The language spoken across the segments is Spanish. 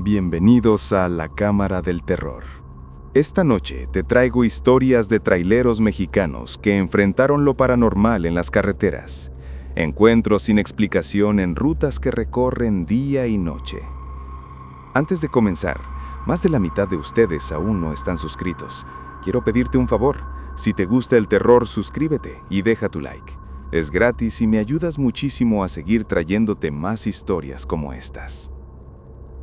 Bienvenidos a La Cámara del Terror. Esta noche te traigo historias de traileros mexicanos que enfrentaron lo paranormal en las carreteras. Encuentros sin explicación en rutas que recorren día y noche. Antes de comenzar, más de la mitad de ustedes aún no están suscritos. Quiero pedirte un favor. Si te gusta el terror, suscríbete y deja tu like. Es gratis y me ayudas muchísimo a seguir trayéndote más historias como estas.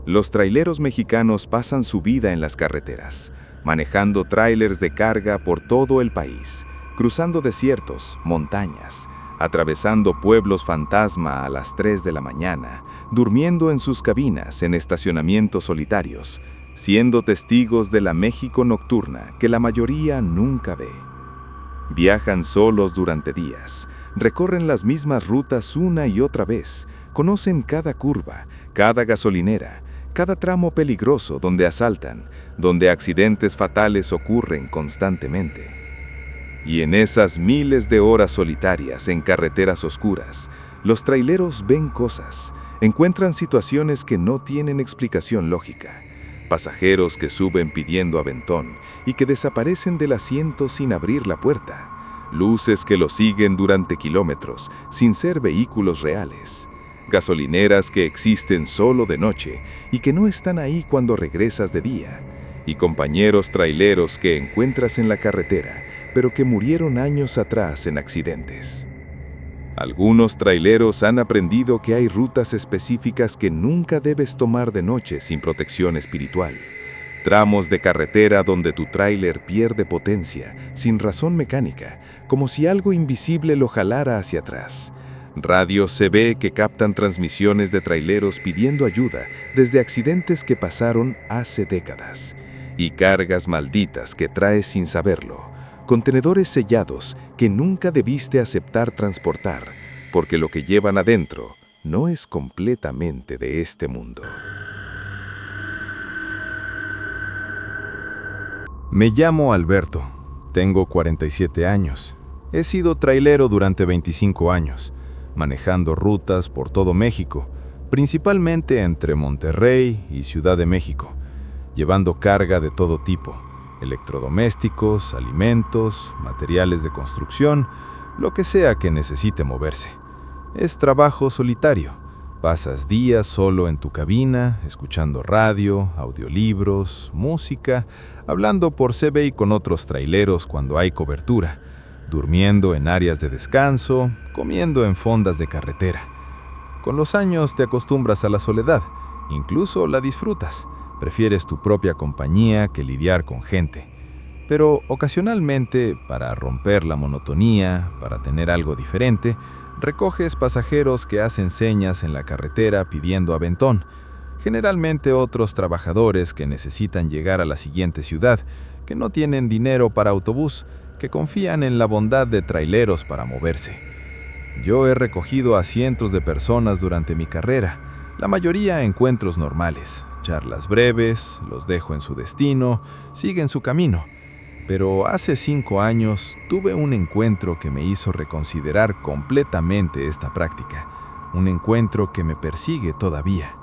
Los traileros mexicanos pasan su vida en las carreteras, manejando trailers de carga por todo el país, cruzando desiertos, montañas, atravesando pueblos fantasma a las 3 de la mañana, durmiendo en sus cabinas en estacionamientos solitarios, siendo testigos de la México nocturna que la mayoría nunca ve. Viajan solos durante días, recorren las mismas rutas una y otra vez, conocen cada curva, cada gasolinera, cada tramo peligroso donde asaltan, donde accidentes fatales ocurren constantemente. Y en esas miles de horas solitarias en carreteras oscuras, los traileros ven cosas, encuentran situaciones que no tienen explicación lógica. Pasajeros que suben pidiendo aventón y que desaparecen del asiento sin abrir la puerta. Luces que los siguen durante kilómetros sin ser vehículos reales. Gasolineras que existen solo de noche y que no están ahí cuando regresas de día. Y compañeros traileros que encuentras en la carretera, pero que murieron años atrás en accidentes. Algunos traileros han aprendido que hay rutas específicas que nunca debes tomar de noche sin protección espiritual. Tramos de carretera donde tu tráiler pierde potencia, sin razón mecánica, como si algo invisible lo jalara hacia atrás. Radios CB que captan transmisiones de traileros pidiendo ayuda desde accidentes que pasaron hace décadas. Y cargas malditas que traes sin saberlo. Contenedores sellados que nunca debiste aceptar transportar, porque lo que llevan adentro no es completamente de este mundo. Me llamo Alberto, tengo 47 años. He sido trailero durante 25 años, manejando rutas por todo México, principalmente entre Monterrey y Ciudad de México, llevando carga de todo tipo, electrodomésticos, alimentos, materiales de construcción, lo que sea que necesite moverse. Es trabajo solitario. Pasas días solo en tu cabina, escuchando radio, audiolibros, música, hablando por CB con otros traileros cuando hay cobertura, durmiendo en áreas de descanso, comiendo en fondas de carretera. Con los años te acostumbras a la soledad, incluso la disfrutas. Prefieres tu propia compañía que lidiar con gente. Pero ocasionalmente, para romper la monotonía, para tener algo diferente, recoges pasajeros que hacen señas en la carretera pidiendo aventón. Generalmente otros trabajadores que necesitan llegar a la siguiente ciudad, que no tienen dinero para autobús, que confían en la bondad de traileros para moverse. Yo he recogido a cientos de personas durante mi carrera, la mayoría encuentros normales, charlas breves, los dejo en su destino, siguen su camino. Pero hace 5 años tuve un encuentro que me hizo reconsiderar completamente esta práctica, un encuentro que me persigue todavía.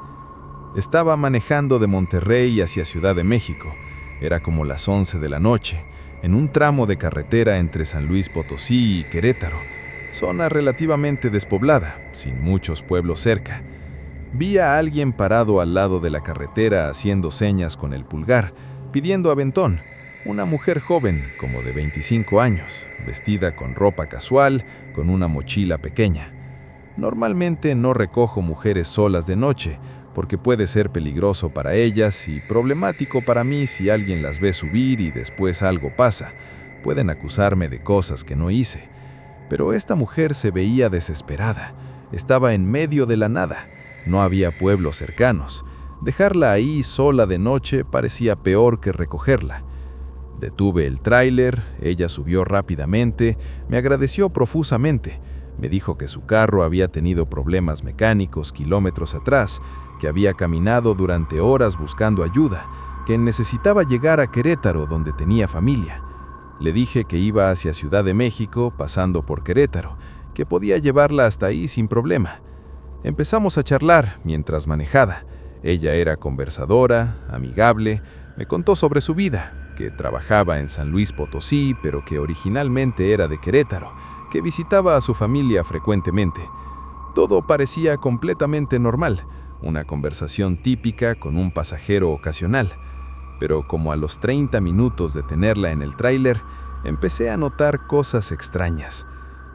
Estaba manejando de Monterrey hacia Ciudad de México, era como las 11 de la noche, en un tramo de carretera entre San Luis Potosí y Querétaro, zona relativamente despoblada, sin muchos pueblos cerca. Vi a alguien parado al lado de la carretera haciendo señas con el pulgar, pidiendo aventón, una mujer joven, como de 25 años, vestida con ropa casual, con una mochila pequeña. Normalmente no recojo mujeres solas de noche, porque puede ser peligroso para ellas y problemático para mí si alguien las ve subir y después algo pasa. Pueden acusarme de cosas que no hice. Pero esta mujer se veía desesperada. Estaba en medio de la nada. No había pueblos cercanos. Dejarla ahí sola de noche parecía peor que recogerla. Detuve el tráiler, ella subió rápidamente, me agradeció profusamente. Me dijo que su carro había tenido problemas mecánicos kilómetros atrás, que había caminado durante horas buscando ayuda, que necesitaba llegar a Querétaro donde tenía familia. Le dije que iba hacia Ciudad de México pasando por Querétaro, que podía llevarla hasta ahí sin problema. Empezamos a charlar mientras manejaba. Ella era conversadora, amigable, me contó sobre su vida, que trabajaba en San Luis Potosí, pero que originalmente era de Querétaro, que visitaba a su familia frecuentemente. Todo parecía completamente normal, una conversación típica con un pasajero ocasional. Pero como a los 30 minutos de tenerla en el tráiler, empecé a notar cosas extrañas.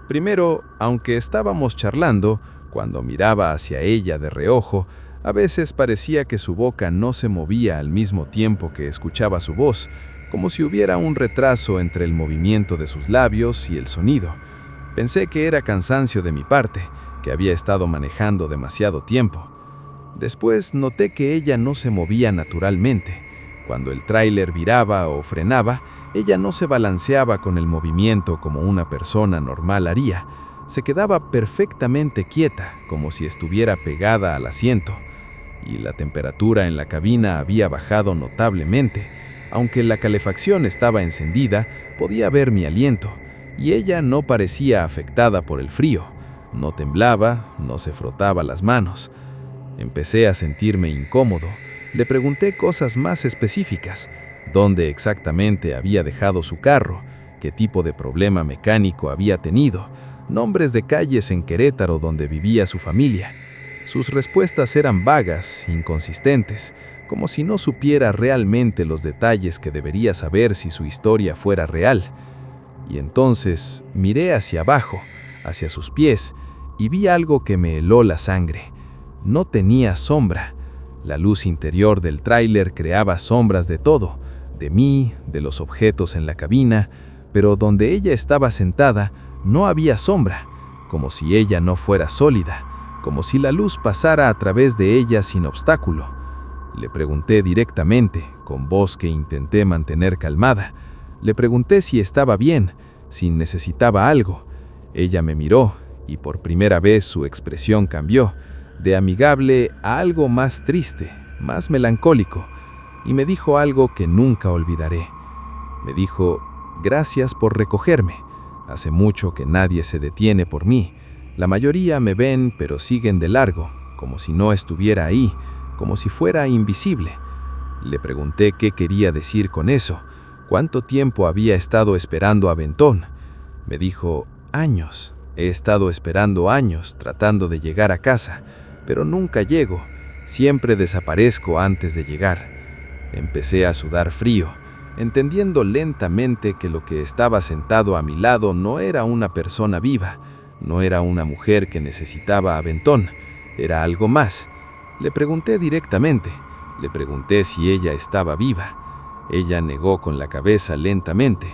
Primero, aunque estábamos charlando, cuando miraba hacia ella de reojo, a veces parecía que su boca no se movía al mismo tiempo que escuchaba su voz, como si hubiera un retraso entre el movimiento de sus labios y el sonido. Pensé que era cansancio de mi parte, que había estado manejando demasiado tiempo. Después noté que ella no se movía naturalmente. Cuando el tráiler viraba o frenaba, ella no se balanceaba con el movimiento como una persona normal haría. Se quedaba perfectamente quieta, como si estuviera pegada al asiento. Y la temperatura en la cabina había bajado notablemente. Aunque la calefacción estaba encendida, podía ver mi aliento, y ella no parecía afectada por el frío. No temblaba, no se frotaba las manos. Empecé a sentirme incómodo. Le pregunté cosas más específicas: dónde exactamente había dejado su carro, qué tipo de problema mecánico había tenido, nombres de calles en Querétaro donde vivía su familia. Sus respuestas eran vagas, inconsistentes, como si no supiera realmente los detalles que debería saber si su historia fuera real. Y entonces miré hacia abajo, hacia sus pies, y vi algo que me heló la sangre. No tenía sombra. La luz interior del tráiler creaba sombras de todo, de mí, de los objetos en la cabina, pero donde ella estaba sentada no había sombra, como si ella no fuera sólida, como si la luz pasara a través de ella sin obstáculo. Le pregunté directamente, con voz que intenté mantener calmada. Le pregunté si estaba bien, si necesitaba algo. Ella me miró, y por primera vez su expresión cambió, de amigable a algo más triste, más melancólico, y me dijo algo que nunca olvidaré. Me dijo: «Gracias por recogerme. Hace mucho que nadie se detiene por mí. La mayoría me ven, pero siguen de largo, como si no estuviera ahí, como si fuera invisible». Le pregunté qué quería decir con eso, cuánto tiempo había estado esperando a Aventón. Me dijo: «Años. He estado esperando años, tratando de llegar a casa, pero nunca llego. Siempre desaparezco antes de llegar». Empecé a sudar frío, entendiendo lentamente que lo que estaba sentado a mi lado no era una persona viva, no era una mujer que necesitaba Aventón, era algo más. Le pregunté directamente, le pregunté si ella estaba viva. Ella negó con la cabeza lentamente.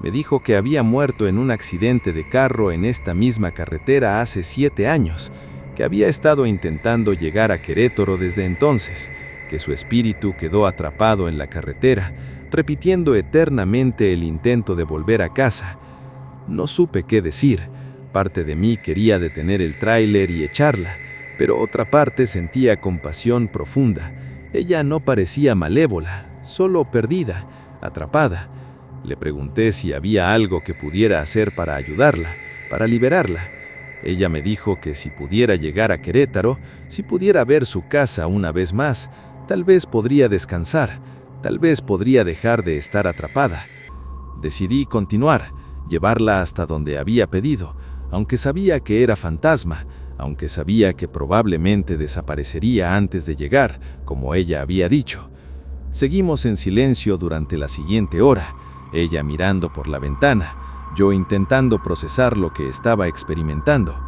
Me dijo que había muerto en un accidente de carro en esta misma carretera hace 7 años, que había estado intentando llegar a Querétaro desde entonces, que su espíritu quedó atrapado en la carretera, repitiendo eternamente el intento de volver a casa. No supe qué decir. Parte de mí quería detener el tráiler y echarla, pero otra parte sentía compasión profunda. Ella no parecía malévola, solo perdida, atrapada. Le pregunté si había algo que pudiera hacer para ayudarla, para liberarla. Ella me dijo que si pudiera llegar a Querétaro, si pudiera ver su casa una vez más, tal vez podría descansar, tal vez podría dejar de estar atrapada. Decidí continuar, llevarla hasta donde había pedido, aunque sabía que era fantasma, aunque sabía que probablemente desaparecería antes de llegar, como ella había dicho. Seguimos en silencio durante la siguiente hora, ella mirando por la ventana, yo intentando procesar lo que estaba experimentando.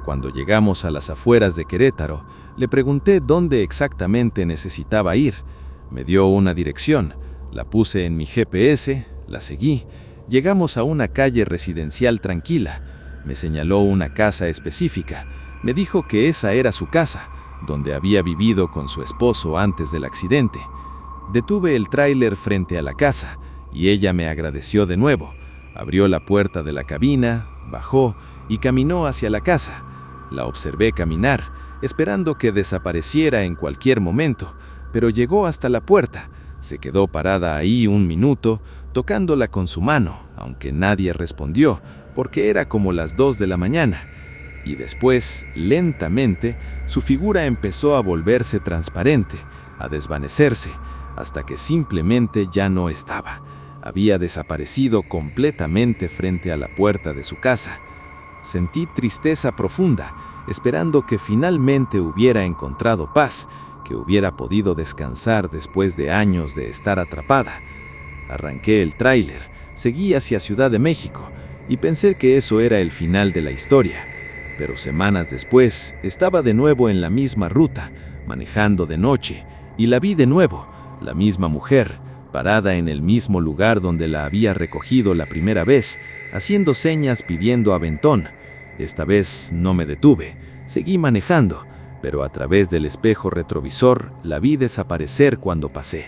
Cuando llegamos a las afueras de Querétaro, le pregunté dónde exactamente necesitaba ir. Me dio una dirección, la puse en mi GPS, la seguí. Llegamos a una calle residencial tranquila. Me señaló una casa específica. Me dijo que esa era su casa, donde había vivido con su esposo antes del accidente. Detuve el tráiler frente a la casa, y ella me agradeció de nuevo. Abrió la puerta de la cabina, bajó y caminó hacia la casa. La observé caminar, esperando que desapareciera en cualquier momento, pero llegó hasta la puerta. Se quedó parada ahí un minuto, tocándola con su mano, aunque nadie respondió, porque era como las 2 de la mañana. y después, lentamente, su figura empezó a volverse transparente, a desvanecerse, hasta que simplemente ya no estaba. Había desaparecido completamente frente a la puerta de su casa. Sentí tristeza profunda, esperando que finalmente hubiera encontrado paz, que hubiera podido descansar después de años de estar atrapada. Arranqué el tráiler, seguí hacia Ciudad de México, y pensé que eso era el final de la historia. Pero semanas después, estaba de nuevo en la misma ruta, manejando de noche, y la vi de nuevo, la misma mujer, parada en el mismo lugar donde la había recogido la primera vez, haciendo señas pidiendo aventón. Esta vez no me detuve, seguí manejando, pero a través del espejo retrovisor la vi desaparecer cuando pasé.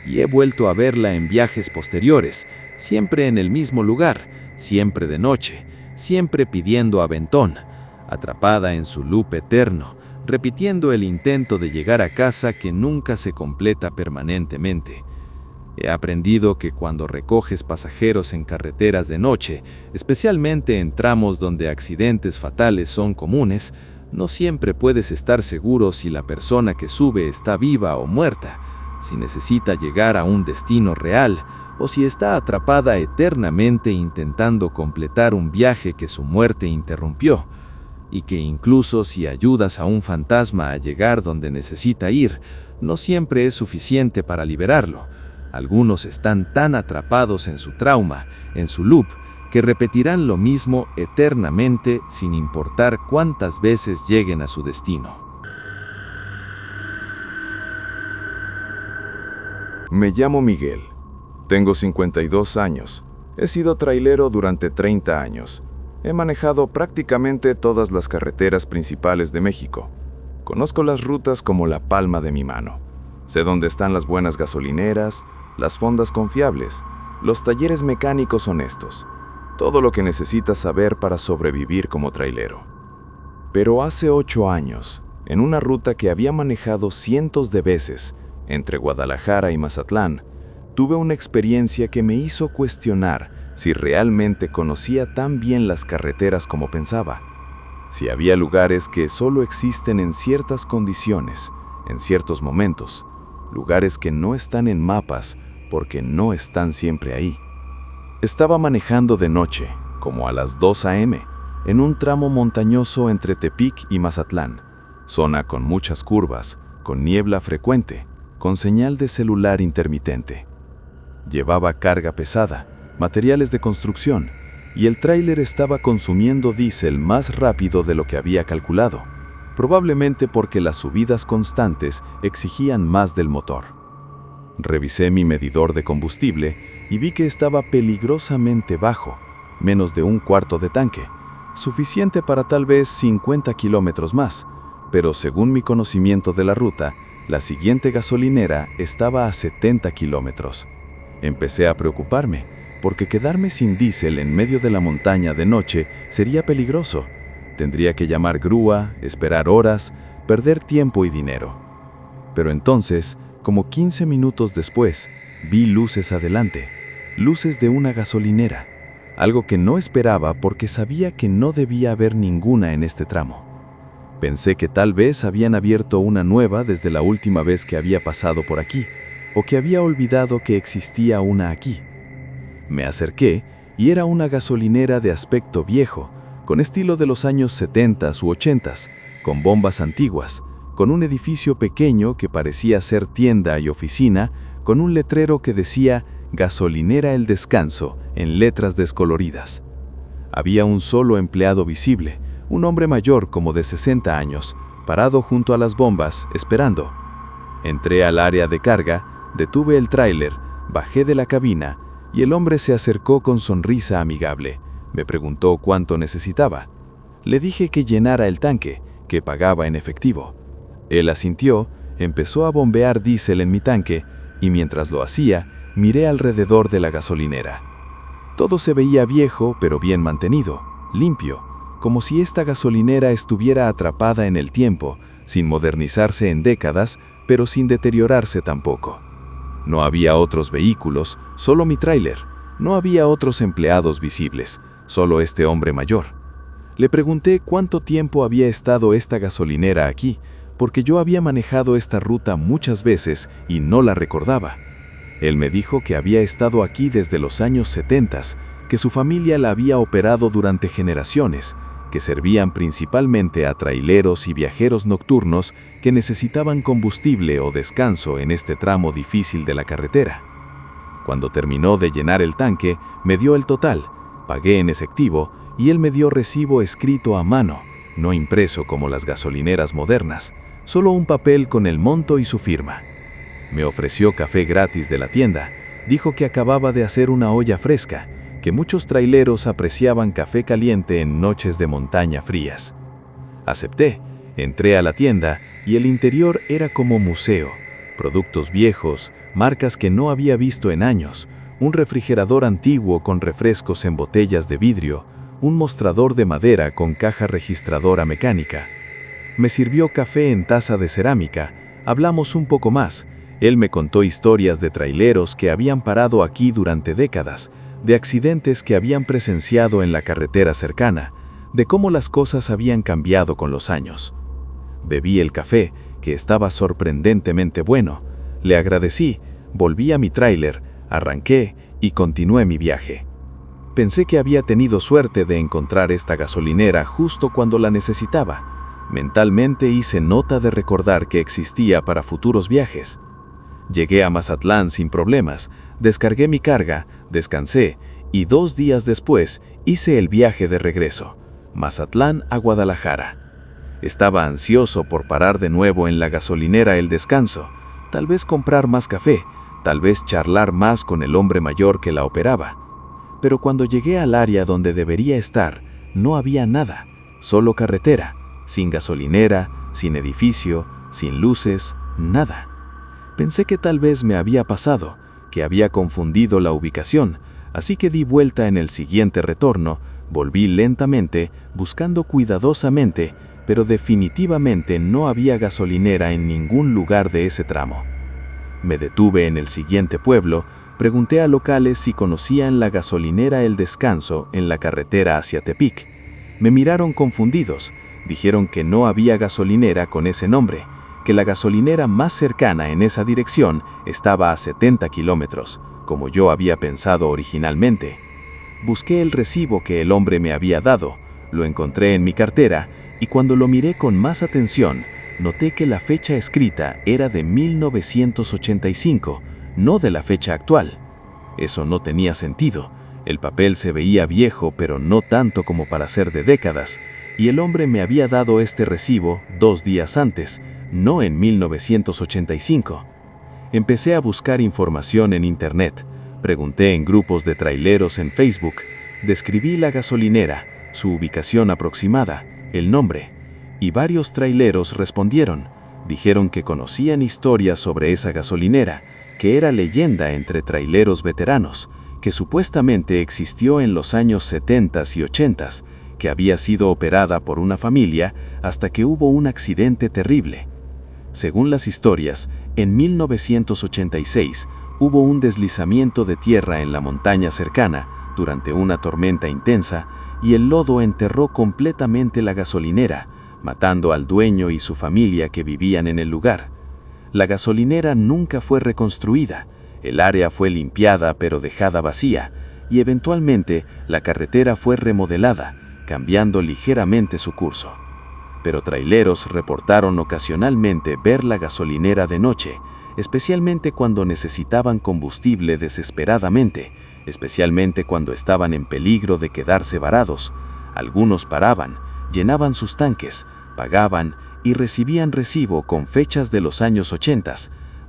Y he vuelto a verla en viajes posteriores, siempre en el mismo lugar, siempre de noche, siempre pidiendo aventón, atrapada en su loop eterno, repitiendo el intento de llegar a casa que nunca se completa permanentemente. He aprendido que cuando recoges pasajeros en carreteras de noche, especialmente en tramos donde accidentes fatales son comunes, no siempre puedes estar seguro si la persona que sube está viva o muerta, si necesita llegar a un destino real o si está atrapada eternamente intentando completar un viaje que su muerte interrumpió, y que incluso si ayudas a un fantasma a llegar donde necesita ir, no siempre es suficiente para liberarlo. Algunos están tan atrapados en su trauma, en su loop, que repetirán lo mismo eternamente sin importar cuántas veces lleguen a su destino. Me llamo Miguel. Tengo 52 años. He sido trailero durante 30 años. He manejado prácticamente todas las carreteras principales de México. Conozco las rutas como la palma de mi mano. Sé dónde están las buenas gasolineras, las fondas confiables, los talleres mecánicos honestos. Todo lo que necesitas saber para sobrevivir como trailero. Pero hace 8 años, en una ruta que había manejado cientos de veces, entre Guadalajara y Mazatlán, tuve una experiencia que me hizo cuestionar si realmente conocía tan bien las carreteras como pensaba. Si había lugares que solo existen en ciertas condiciones, en ciertos momentos, lugares que no están en mapas porque no están siempre ahí. Estaba manejando de noche, como a las 2 a.m., en un tramo montañoso entre Tepic y Mazatlán, zona con muchas curvas, con niebla frecuente, con señal de celular intermitente. Llevaba carga pesada, materiales de construcción, y el tráiler estaba consumiendo diésel más rápido de lo que había calculado, probablemente porque las subidas constantes exigían más del motor. Revisé mi medidor de combustible y vi que estaba peligrosamente bajo, menos de un cuarto de tanque, suficiente para tal vez 50 kilómetros más, pero según mi conocimiento de la ruta, la siguiente gasolinera estaba a 70 kilómetros. Empecé a preocuparme, porque quedarme sin diésel en medio de la montaña de noche sería peligroso. Tendría que llamar grúa, esperar horas, perder tiempo y dinero. Pero entonces, como 15 minutos después, vi luces adelante, luces de una gasolinera, algo que no esperaba porque sabía que no debía haber ninguna en este tramo. Pensé que tal vez habían abierto una nueva desde la última vez que había pasado por aquí, o que había olvidado que existía una aquí. Me acerqué y era una gasolinera de aspecto viejo, con estilo de los años 70s u 80s, con bombas antiguas, con un edificio pequeño que parecía ser tienda y oficina, con un letrero que decía Gasolinera El Descanso en letras descoloridas. Había un solo empleado visible, un hombre mayor como de 60 años, parado junto a las bombas, esperando. Entré al área de carga, detuve el tráiler, bajé de la cabina y el hombre se acercó con sonrisa amigable. Me preguntó cuánto necesitaba. Le dije que llenara el tanque, que pagaba en efectivo. Él asintió, empezó a bombear diésel en mi tanque y mientras lo hacía, miré alrededor de la gasolinera. Todo se veía viejo pero bien mantenido, limpio, como si esta gasolinera estuviera atrapada en el tiempo, sin modernizarse en décadas, pero sin deteriorarse tampoco. No había otros vehículos, solo mi tráiler. No había otros empleados visibles, solo este hombre mayor. Le pregunté cuánto tiempo había estado esta gasolinera aquí, porque yo había manejado esta ruta muchas veces y no la recordaba. Él me dijo que había estado aquí desde los años 70, que su familia la había operado durante generaciones, que servían principalmente a traileros y viajeros nocturnos que necesitaban combustible o descanso en este tramo difícil de la carretera. Cuando terminó de llenar el tanque, me dio el total, pagué en efectivo y él me dio recibo escrito a mano, no impreso como las gasolineras modernas, solo un papel con el monto y su firma. Me ofreció café gratis de la tienda, dijo que acababa de hacer una olla fresca, que muchos traileros apreciaban café caliente en noches de montaña frías. Acepté, entré a la tienda y el interior era como museo, productos viejos, marcas que no había visto en años, un refrigerador antiguo con refrescos en botellas de vidrio, un mostrador de madera con caja registradora mecánica. Me sirvió café en taza de cerámica, hablamos un poco más, él me contó historias de traileros que habían parado aquí durante décadas, de accidentes que habían presenciado en la carretera cercana, de cómo las cosas habían cambiado con los años. Bebí el café, que estaba sorprendentemente bueno, le agradecí, volví a mi tráiler, arranqué y continué mi viaje. Pensé que había tenido suerte de encontrar esta gasolinera justo cuando la necesitaba. Mentalmente hice nota de recordar que existía para futuros viajes. Llegué a Mazatlán sin problemas, descargué mi carga, descansé y 2 días después hice el viaje de regreso, Mazatlán a Guadalajara. Estaba ansioso por parar de nuevo en la gasolinera El Descanso, tal vez comprar más café, tal vez charlar más con el hombre mayor que la operaba. Pero cuando llegué al área donde debería estar, no había nada, solo carretera, sin gasolinera, sin edificio, sin luces, nada. Pensé que tal vez me había pasado, que había confundido la ubicación, así que di vuelta en el siguiente retorno, volví lentamente, buscando cuidadosamente, pero definitivamente no había gasolinera en ningún lugar de ese tramo. Me detuve en el siguiente pueblo, pregunté a locales si conocían la gasolinera El Descanso en la carretera hacia Tepic. Me miraron confundidos, dijeron que no había gasolinera con ese nombre, que la gasolinera más cercana en esa dirección estaba a 70 kilómetros, como yo había pensado originalmente. Busqué el recibo que el hombre me había dado, lo encontré en mi cartera y cuando lo miré con más atención, noté que la fecha escrita era de 1985, no de la fecha actual. Eso no tenía sentido. El papel se veía viejo, pero no tanto como para ser de décadas, y el hombre me había dado este recibo 2 días antes, no en 1985. Empecé a buscar información en internet, pregunté en grupos de traileros en Facebook, describí la gasolinera, su ubicación aproximada, el nombre, y varios traileros respondieron, dijeron que conocían historias sobre esa gasolinera, que era leyenda entre traileros veteranos, que supuestamente existió en los años 70 y 80, que había sido operada por una familia hasta que hubo un accidente terrible. Según las historias, en 1986 hubo un deslizamiento de tierra en la montaña cercana durante una tormenta intensa y el lodo enterró completamente la gasolinera, matando al dueño y su familia que vivían en el lugar. La gasolinera nunca fue reconstruida, el área fue limpiada pero dejada vacía, y eventualmente la carretera fue remodelada, cambiando ligeramente su curso. Pero traileros reportaron ocasionalmente ver la gasolinera de noche, especialmente cuando necesitaban combustible desesperadamente, especialmente cuando estaban en peligro de quedarse varados. Algunos paraban, llenaban sus tanques, pagaban y recibían recibo con fechas de los años 80,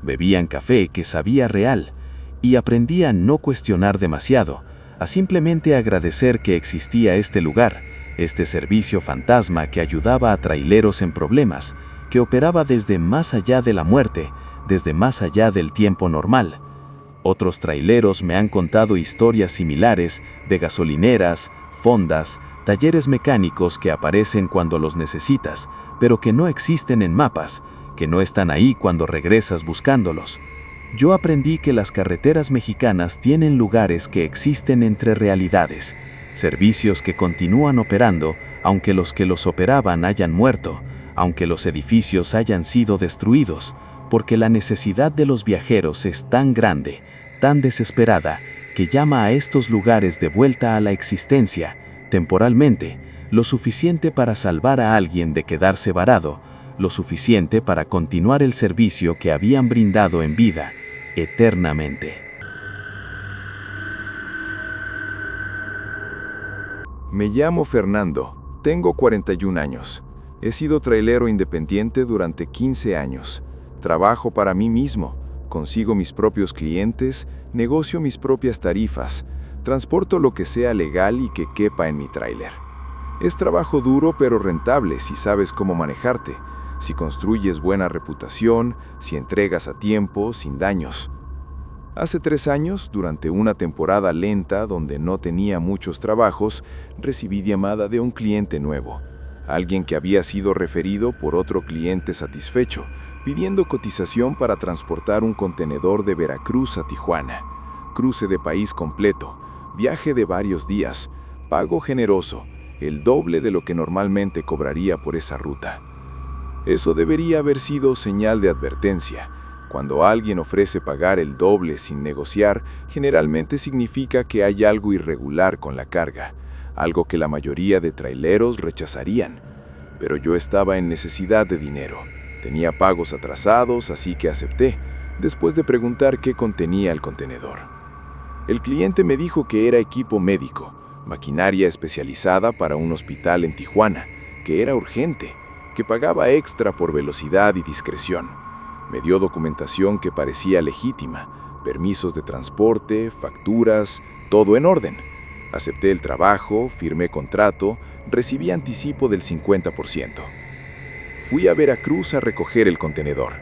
bebían café que sabía real y aprendí a no cuestionar demasiado, a simplemente agradecer que existía este lugar, este servicio fantasma que ayudaba a traileros en problemas, que operaba desde más allá de la muerte, desde más allá del tiempo normal. Otros traileros me han contado historias similares de gasolineras, fondas, talleres mecánicos que aparecen cuando los necesitas, pero que no existen en mapas, que no están ahí cuando regresas buscándolos. Yo aprendí que las carreteras mexicanas tienen lugares que existen entre realidades, servicios que continúan operando aunque los que los operaban hayan muerto, aunque los edificios hayan sido destruidos, porque la necesidad de los viajeros es tan grande, tan desesperada, que llama a estos lugares de vuelta a la existencia, temporalmente, lo suficiente para salvar a alguien de quedarse varado, lo suficiente para continuar el servicio que habían brindado en vida, eternamente. Me llamo Fernando, tengo 41 años. He sido trailero independiente durante 15 años. Trabajo para mí mismo, consigo mis propios clientes, negocio mis propias tarifas, transporto lo que sea legal y que quepa en mi tráiler. Es trabajo duro pero rentable si sabes cómo manejarte, si construyes buena reputación, si entregas a tiempo, sin daños. Hace 3 años, durante una temporada lenta donde no tenía muchos trabajos, recibí llamada de un cliente nuevo, alguien que había sido referido por otro cliente satisfecho, pidiendo cotización para transportar un contenedor de Veracruz a Tijuana. Cruce de país completo, viaje de varios días, pago generoso, el doble de lo que normalmente cobraría por esa ruta. Eso debería haber sido señal de advertencia. Cuando alguien ofrece pagar el doble sin negociar, generalmente significa que hay algo irregular con la carga, algo que la mayoría de traileros rechazarían. Pero yo estaba en necesidad de dinero. Tenía pagos atrasados, así que acepté, después de preguntar qué contenía el contenedor. El cliente me dijo que era equipo médico, maquinaria especializada para un hospital en Tijuana, que era urgente, que pagaba extra por velocidad y discreción. Me dio documentación que parecía legítima, permisos de transporte, facturas, todo en orden. Acepté el trabajo, firmé contrato, recibí anticipo del 50%. Fui a Veracruz a recoger el contenedor.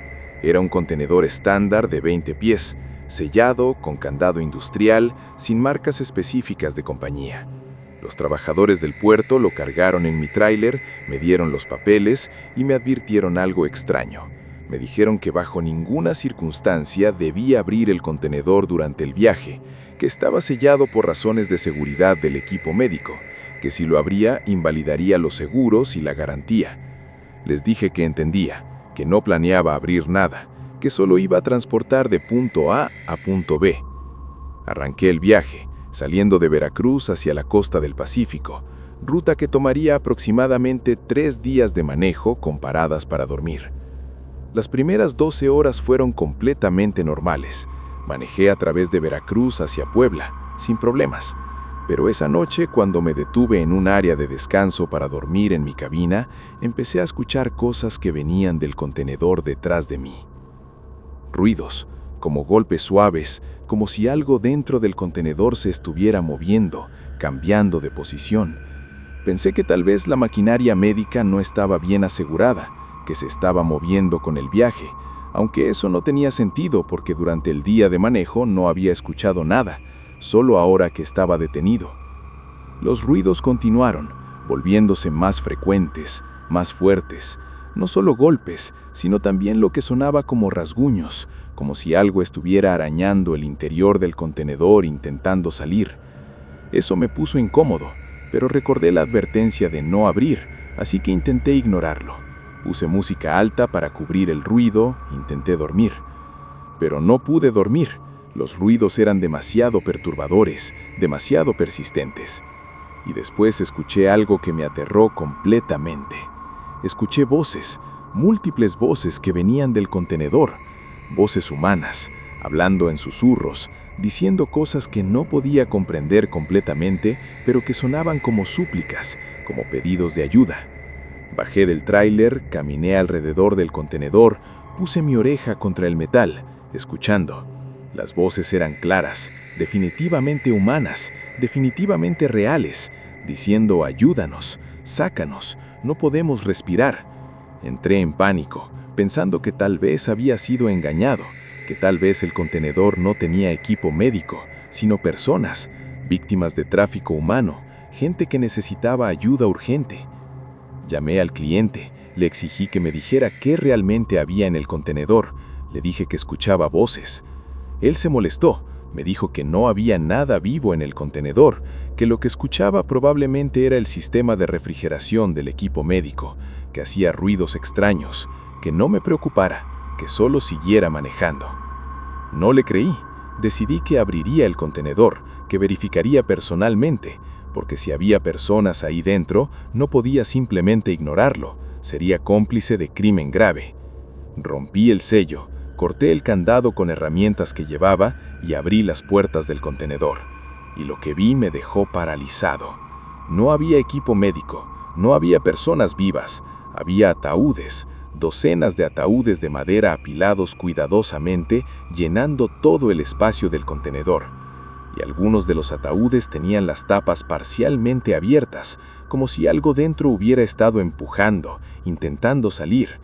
Era un contenedor estándar de 20 pies, sellado, con candado industrial, sin marcas específicas de compañía. Los trabajadores del puerto lo cargaron en mi tráiler, me dieron los papeles y me advirtieron algo extraño. Me dijeron que bajo ninguna circunstancia debía abrir el contenedor durante el viaje, que estaba sellado por razones de seguridad del equipo médico, que si lo abría invalidaría los seguros y la garantía. Les dije que entendía, que no planeaba abrir nada, que solo iba a transportar de punto A a punto B. Arranqué el viaje, saliendo de Veracruz hacia la costa del Pacífico, ruta que tomaría aproximadamente 3 días de manejo con paradas para dormir. Las primeras 12 horas fueron completamente normales. Manejé a través de Veracruz hacia Puebla, sin problemas. Pero esa noche, cuando me detuve en un área de descanso para dormir en mi cabina, empecé a escuchar cosas que venían del contenedor detrás de mí. Ruidos, como golpes suaves, como si algo dentro del contenedor se estuviera moviendo, cambiando de posición. Pensé que tal vez la maquinaria médica no estaba bien asegurada, que se estaba moviendo con el viaje, aunque eso no tenía sentido porque durante el día de manejo no había escuchado nada, solo ahora que estaba detenido. Los ruidos continuaron, volviéndose más frecuentes, más fuertes, no solo golpes, sino también lo que sonaba como rasguños, como si algo estuviera arañando el interior del contenedor intentando salir. Eso me puso incómodo, pero recordé la advertencia de no abrir, así que intenté ignorarlo. Puse música alta para cubrir el ruido, intenté dormir. Pero no pude dormir. Los ruidos eran demasiado perturbadores, demasiado persistentes. Y después escuché algo que me aterró completamente. Escuché voces, múltiples voces que venían del contenedor, voces humanas, hablando en susurros, diciendo cosas que no podía comprender completamente, pero que sonaban como súplicas, como pedidos de ayuda. Bajé del tráiler, caminé alrededor del contenedor, puse mi oreja contra el metal, escuchando. Las voces eran claras, definitivamente humanas, definitivamente reales, diciendo ayúdanos, sácanos, no podemos respirar. Entré en pánico, pensando que tal vez había sido engañado, que tal vez el contenedor no tenía equipo médico, sino personas, víctimas de tráfico humano, gente que necesitaba ayuda urgente. Llamé al cliente, le exigí que me dijera qué realmente había en el contenedor, le dije que escuchaba voces. Él se molestó, Me dijo que no había nada vivo en el contenedor, que lo que escuchaba probablemente era el sistema de refrigeración del equipo médico, que hacía ruidos extraños, que no me preocupara, que solo siguiera manejando. No le creí. Decidí que abriría el contenedor, que verificaría personalmente, porque si había personas ahí dentro, no podía simplemente ignorarlo, sería cómplice de crimen grave. Rompí el sello, corté el candado con herramientas que llevaba y abrí las puertas del contenedor. Y lo que vi me dejó paralizado. No había equipo médico, no había personas vivas, había ataúdes, docenas de ataúdes de madera apilados cuidadosamente, llenando todo el espacio del contenedor. Y algunos de los ataúdes tenían las tapas parcialmente abiertas, como si algo dentro hubiera estado empujando, intentando salir.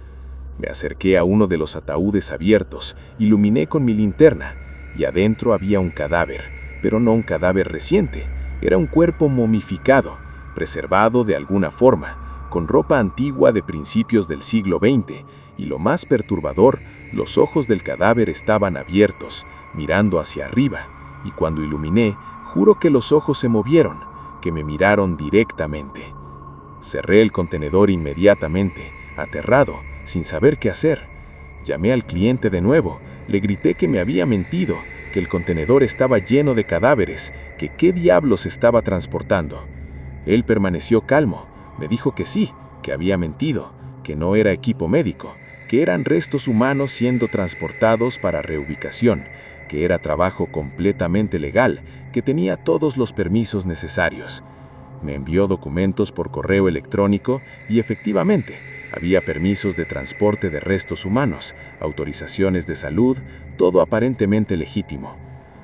Me acerqué a uno de los ataúdes abiertos, iluminé con mi linterna, y adentro había un cadáver, pero no un cadáver reciente, era un cuerpo momificado, preservado de alguna forma, con ropa antigua de principios del siglo XX, y lo más perturbador, los ojos del cadáver estaban abiertos, mirando hacia arriba, y cuando iluminé, juro que los ojos se movieron, que me miraron directamente. Cerré el contenedor inmediatamente, aterrado, sin saber qué hacer. Llamé al cliente de nuevo, le grité que me había mentido, que el contenedor estaba lleno de cadáveres, que qué diablos estaba transportando. Él permaneció calmo, me dijo que sí, que había mentido, que no era equipo médico, que eran restos humanos siendo transportados para reubicación, que era trabajo completamente legal, que tenía todos los permisos necesarios. Me envió documentos por correo electrónico y efectivamente, había permisos de transporte de restos humanos, autorizaciones de salud, todo aparentemente legítimo.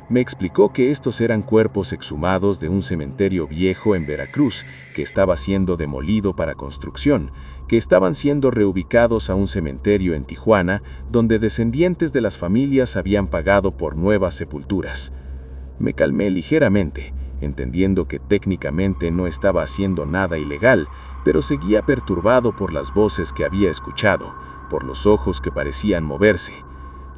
Me explicó que estos eran cuerpos exhumados de un cementerio viejo en Veracruz que estaba siendo demolido para construcción, que estaban siendo reubicados a un cementerio en Tijuana donde descendientes de las familias habían pagado por nuevas sepulturas. Me calmé ligeramente, entendiendo que técnicamente no estaba haciendo nada ilegal, pero seguía perturbado por las voces que había escuchado, por los ojos que parecían moverse.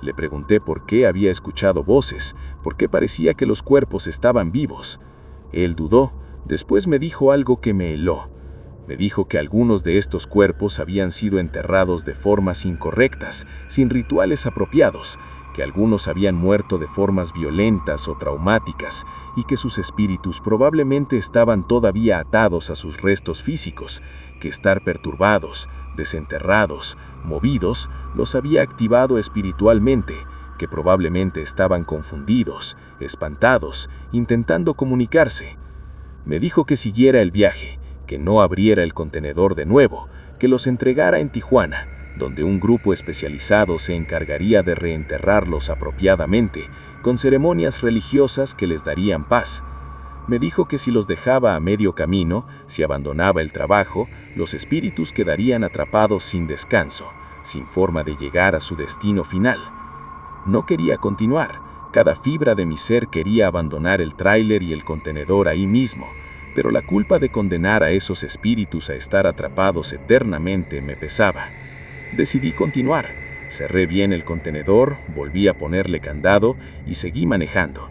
Le pregunté por qué había escuchado voces, por qué parecía que los cuerpos estaban vivos. Él dudó, después me dijo algo que me heló. Me dijo que algunos de estos cuerpos habían sido enterrados de formas incorrectas, sin rituales apropiados, que algunos habían muerto de formas violentas o traumáticas y que sus espíritus probablemente estaban todavía atados a sus restos físicos, que estar perturbados, desenterrados, movidos, los había activado espiritualmente, que probablemente estaban confundidos, espantados, intentando comunicarse. Me dijo que siguiera el viaje, que no abriera el contenedor de nuevo, que los entregara en Tijuana, donde un grupo especializado se encargaría de reenterrarlos apropiadamente, con ceremonias religiosas que les darían paz. Me dijo que si los dejaba a medio camino, si abandonaba el trabajo, los espíritus quedarían atrapados sin descanso, sin forma de llegar a su destino final. No quería continuar, cada fibra de mi ser quería abandonar el tráiler y el contenedor ahí mismo, pero la culpa de condenar a esos espíritus a estar atrapados eternamente me pesaba. Decidí continuar, cerré bien el contenedor, volví a ponerle candado y seguí manejando.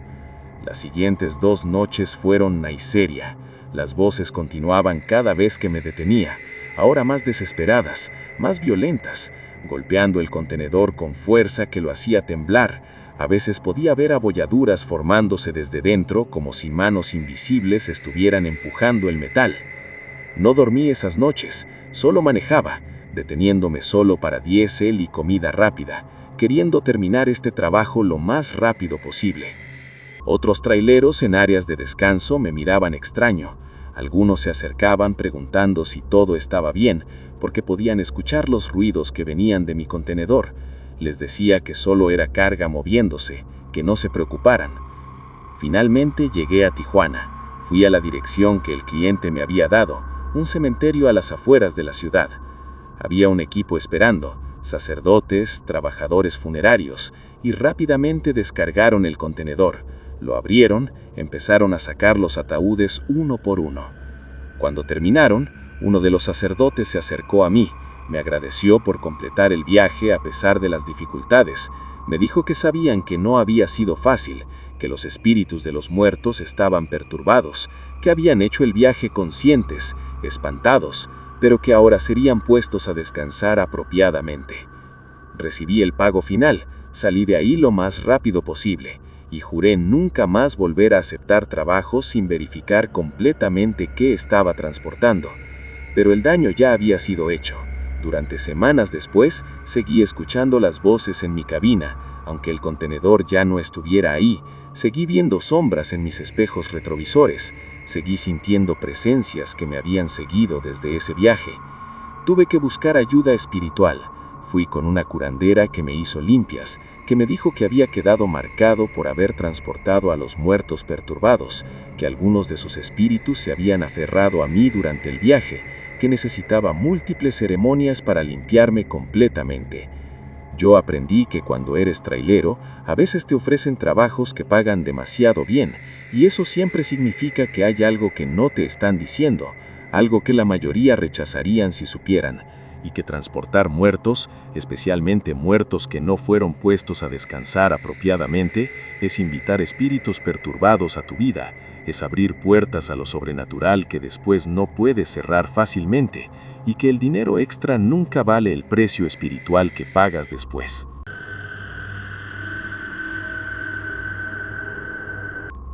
Las siguientes 2 noches fueron naiseria. Las voces continuaban cada vez que me detenía, ahora más desesperadas, más violentas, golpeando el contenedor con fuerza que lo hacía temblar. A veces podía ver abolladuras formándose desde dentro como si manos invisibles estuvieran empujando el metal. No dormí esas noches, solo manejaba, deteniéndome solo para diésel y comida rápida, queriendo terminar este trabajo lo más rápido posible. Otros traileros en áreas de descanso me miraban extraño. Algunos se acercaban preguntando si todo estaba bien, porque podían escuchar los ruidos que venían de mi contenedor. Les decía que solo era carga moviéndose, que no se preocuparan. Finalmente llegué a Tijuana. Fui a la dirección que el cliente me había dado, un cementerio a las afueras de la ciudad. Había un equipo esperando, sacerdotes, trabajadores funerarios, y rápidamente descargaron el contenedor. Lo abrieron, empezaron a sacar los ataúdes uno por uno. Cuando terminaron, uno de los sacerdotes se acercó a mí, me agradeció por completar el viaje a pesar de las dificultades. Me dijo que sabían que no había sido fácil, que los espíritus de los muertos estaban perturbados, que habían hecho el viaje conscientes, espantados, pero que ahora serían puestos a descansar apropiadamente. Recibí el pago final, salí de ahí lo más rápido posible, y juré nunca más volver a aceptar trabajos sin verificar completamente qué estaba transportando. Pero el daño ya había sido hecho. Durante semanas después, seguí escuchando las voces en mi cabina, aunque el contenedor ya no estuviera ahí. Seguí viendo sombras en mis espejos retrovisores, seguí sintiendo presencias que me habían seguido desde ese viaje. Tuve que buscar ayuda espiritual. Fui con una curandera que me hizo limpias, que me dijo que había quedado marcado por haber transportado a los muertos perturbados, que algunos de sus espíritus se habían aferrado a mí durante el viaje, que necesitaba múltiples ceremonias para limpiarme completamente. Yo aprendí que cuando eres trailero, a veces te ofrecen trabajos que pagan demasiado bien, y eso siempre significa que hay algo que no te están diciendo, algo que la mayoría rechazarían si supieran, y que transportar muertos, especialmente muertos que no fueron puestos a descansar apropiadamente, es invitar espíritus perturbados a tu vida, es abrir puertas a lo sobrenatural que después no puedes cerrar fácilmente, y que el dinero extra nunca vale el precio espiritual que pagas después.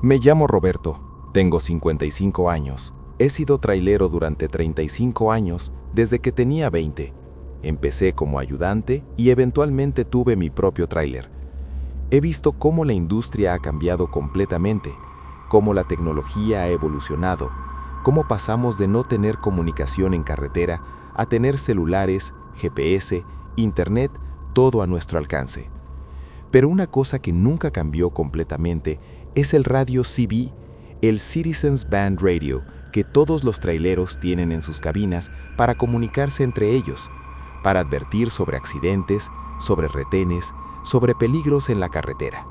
Me llamo Roberto, tengo 55 años. He sido trailero durante 35 años, desde que tenía 20. Empecé como ayudante y eventualmente tuve mi propio tráiler. He visto cómo la industria ha cambiado completamente, cómo la tecnología ha evolucionado, cómo pasamos de no tener comunicación en carretera a tener celulares, GPS, internet, todo a nuestro alcance. Pero una cosa que nunca cambió completamente es el radio CB, el Citizens Band Radio, que todos los traileros tienen en sus cabinas para comunicarse entre ellos, para advertir sobre accidentes, sobre retenes, sobre peligros en la carretera.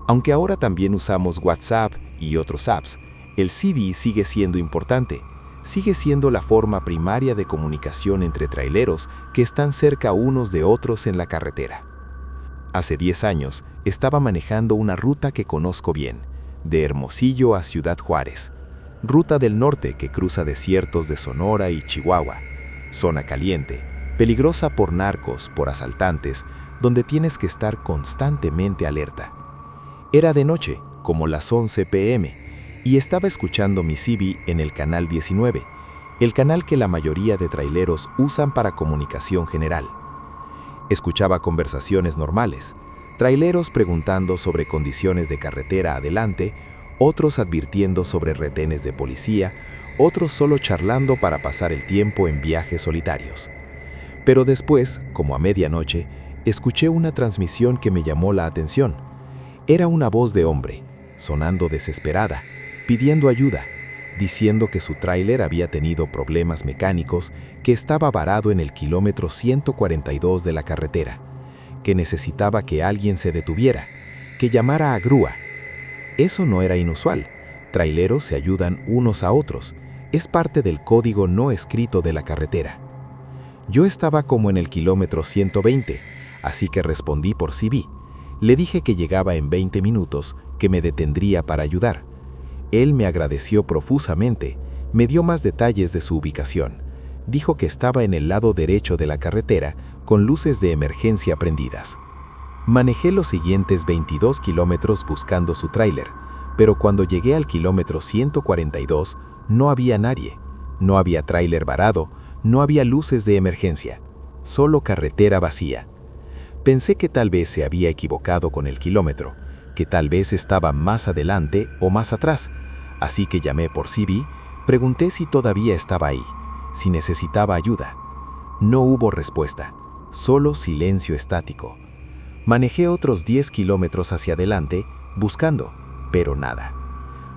Aunque ahora también usamos WhatsApp y otros apps, el CB sigue siendo importante, sigue siendo la forma primaria de comunicación entre traileros que están cerca unos de otros en la carretera. Hace 10 años estaba manejando una ruta que conozco bien, de Hermosillo a Ciudad Juárez. Ruta del norte que cruza desiertos de Sonora y Chihuahua, zona caliente, peligrosa por narcos, por asaltantes, donde tienes que estar constantemente alerta. Era de noche, como las 11 p.m., y estaba escuchando mi CB en el canal 19, el canal que la mayoría de traileros usan para comunicación general. Escuchaba conversaciones normales, traileros preguntando sobre condiciones de carretera adelante, otros advirtiendo sobre retenes de policía, otros solo charlando para pasar el tiempo en viajes solitarios. Pero después, como a medianoche, escuché una transmisión que me llamó la atención. Era una voz de hombre, sonando desesperada, pidiendo ayuda, diciendo que su tráiler había tenido problemas mecánicos, que estaba varado en el kilómetro 142 de la carretera, que necesitaba que alguien se detuviera, que llamara a grúa. Eso no era inusual. Traileros se ayudan unos a otros. Es parte del código no escrito de la carretera. Yo estaba como en el kilómetro 120, así que respondí por CB. Le dije que llegaba en 20 minutos, que me detendría para ayudar. Él me agradeció profusamente, me dio más detalles de su ubicación. Dijo que estaba en el lado derecho de la carretera, con luces de emergencia prendidas. Manejé los siguientes 22 kilómetros buscando su tráiler, pero cuando llegué al kilómetro 142 no había nadie, no había tráiler varado, no había luces de emergencia, solo carretera vacía. Pensé que tal vez se había equivocado con el kilómetro, que tal vez estaba más adelante o más atrás, así que llamé por CB, pregunté si todavía estaba ahí, si necesitaba ayuda. No hubo respuesta, solo silencio estático. Manejé otros 10 kilómetros hacia adelante, buscando, pero nada.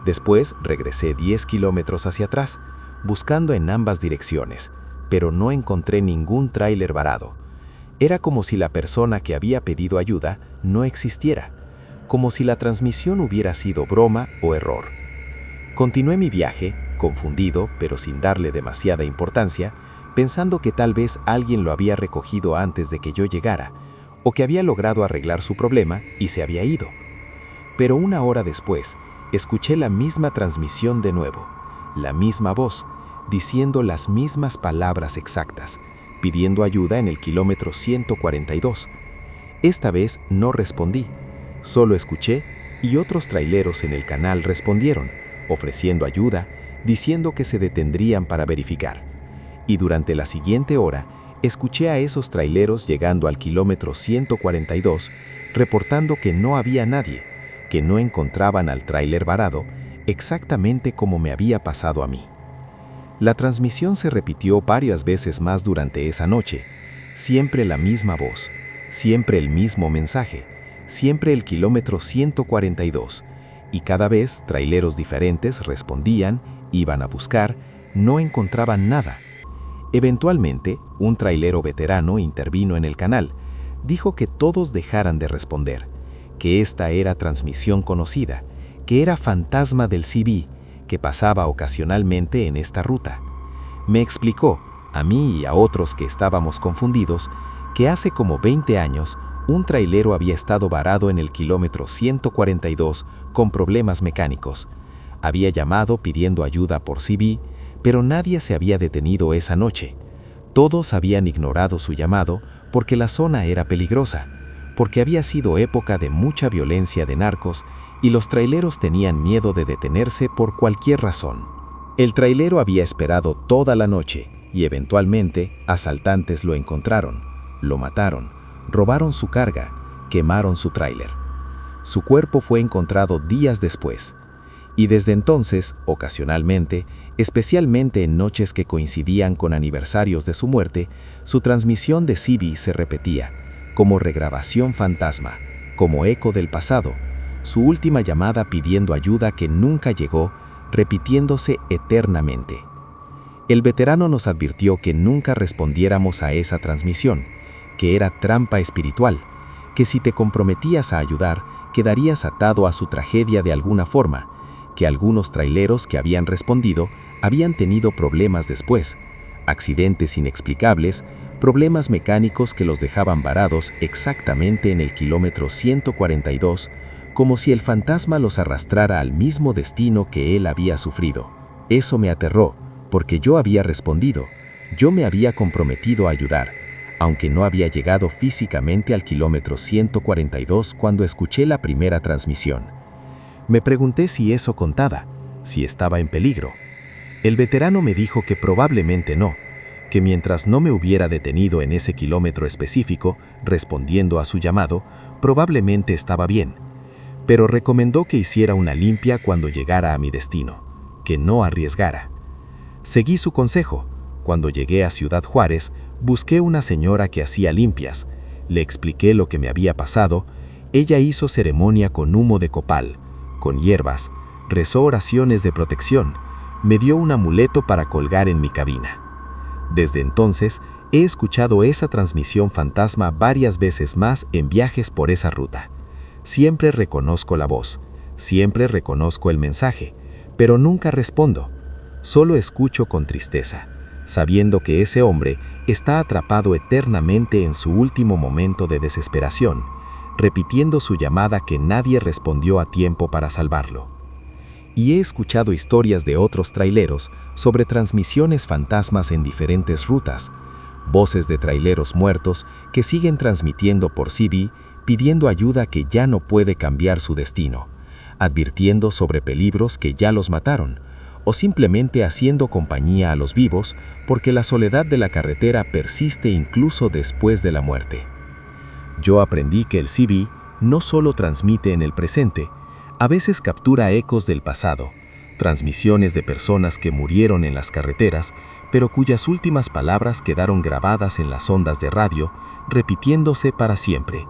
Después regresé 10 kilómetros hacia atrás, buscando en ambas direcciones, pero no encontré ningún tráiler varado. Era como si la persona que había pedido ayuda no existiera, como si la transmisión hubiera sido broma o error. Continué mi viaje, confundido, pero sin darle demasiada importancia, pensando que tal vez alguien lo había recogido antes de que yo llegara, o que había logrado arreglar su problema y se había ido. Pero 1 hora después, escuché la misma transmisión de nuevo, la misma voz, diciendo las mismas palabras exactas, pidiendo ayuda en el kilómetro 142. Esta vez no respondí, solo escuché y otros traileros en el canal respondieron, ofreciendo ayuda, diciendo que se detendrían para verificar. Y durante la siguiente hora, escuché a esos traileros llegando al kilómetro 142, reportando que no había nadie, que no encontraban al tráiler varado, exactamente como me había pasado a mí. La transmisión se repitió varias veces más durante esa noche, siempre la misma voz, siempre el mismo mensaje, siempre el kilómetro 142, y cada vez traileros diferentes respondían, iban a buscar, no encontraban nada. Eventualmente, un trailero veterano intervino en el canal, dijo que todos dejaran de responder, que esta era transmisión conocida, que era fantasma del CB, que pasaba ocasionalmente en esta ruta. Me explicó, a mí y a otros que estábamos confundidos, que hace como 20 años un trailero había estado varado en el kilómetro 142 con problemas mecánicos. Había llamado pidiendo ayuda por CB, pero nadie se había detenido esa noche. Todos habían ignorado su llamado porque la zona era peligrosa, porque había sido época de mucha violencia de narcos y los traileros tenían miedo de detenerse por cualquier razón. El trailero había esperado toda la noche y eventualmente asaltantes lo encontraron, lo mataron, robaron su carga, quemaron su tráiler. Su cuerpo fue encontrado días después. Y desde entonces, ocasionalmente, especialmente en noches que coincidían con aniversarios de su muerte, su transmisión de CB se repetía, como regrabación fantasma, como eco del pasado, su última llamada pidiendo ayuda que nunca llegó, repitiéndose eternamente. El veterano nos advirtió que nunca respondiéramos a esa transmisión, que era trampa espiritual, que si te comprometías a ayudar, quedarías atado a su tragedia de alguna forma, que algunos traileros que habían respondido habían tenido problemas después, accidentes inexplicables, problemas mecánicos que los dejaban varados exactamente en el kilómetro 142, como si el fantasma los arrastrara al mismo destino que él había sufrido. Eso me aterró, porque yo había respondido, yo me había comprometido a ayudar, aunque no había llegado físicamente al kilómetro 142 cuando escuché la primera transmisión. Me pregunté si eso contaba, si estaba en peligro. El veterano me dijo que probablemente no, que mientras no me hubiera detenido en ese kilómetro específico, respondiendo a su llamado, probablemente estaba bien, pero recomendó que hiciera una limpia cuando llegara a mi destino, que no arriesgara. Seguí su consejo. Cuando llegué a Ciudad Juárez, busqué una señora que hacía limpias, le expliqué lo que me había pasado, ella hizo ceremonia con humo de copal, con hierbas, rezó oraciones de protección, me dio un amuleto para colgar en mi cabina. Desde entonces, he escuchado esa transmisión fantasma varias veces más en viajes por esa ruta. Siempre reconozco la voz, siempre reconozco el mensaje, pero nunca respondo. Solo escucho con tristeza, sabiendo que ese hombre está atrapado eternamente en su último momento de desesperación, repitiendo su llamada que nadie respondió a tiempo para salvarlo. Y he escuchado historias de otros traileros sobre transmisiones fantasmas en diferentes rutas, voces de traileros muertos que siguen transmitiendo por CB pidiendo ayuda que ya no puede cambiar su destino, advirtiendo sobre peligros que ya los mataron, o simplemente haciendo compañía a los vivos porque la soledad de la carretera persiste incluso después de la muerte. Yo aprendí que el CB no solo transmite en el presente, a veces captura ecos del pasado, transmisiones de personas que murieron en las carreteras, pero cuyas últimas palabras quedaron grabadas en las ondas de radio, repitiéndose para siempre,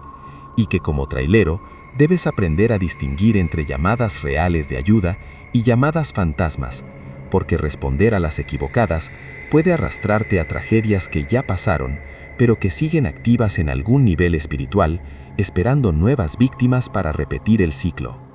y que como trailero debes aprender a distinguir entre llamadas reales de ayuda y llamadas fantasmas, porque responder a las equivocadas puede arrastrarte a tragedias que ya pasaron, pero que siguen activas en algún nivel espiritual, esperando nuevas víctimas para repetir el ciclo.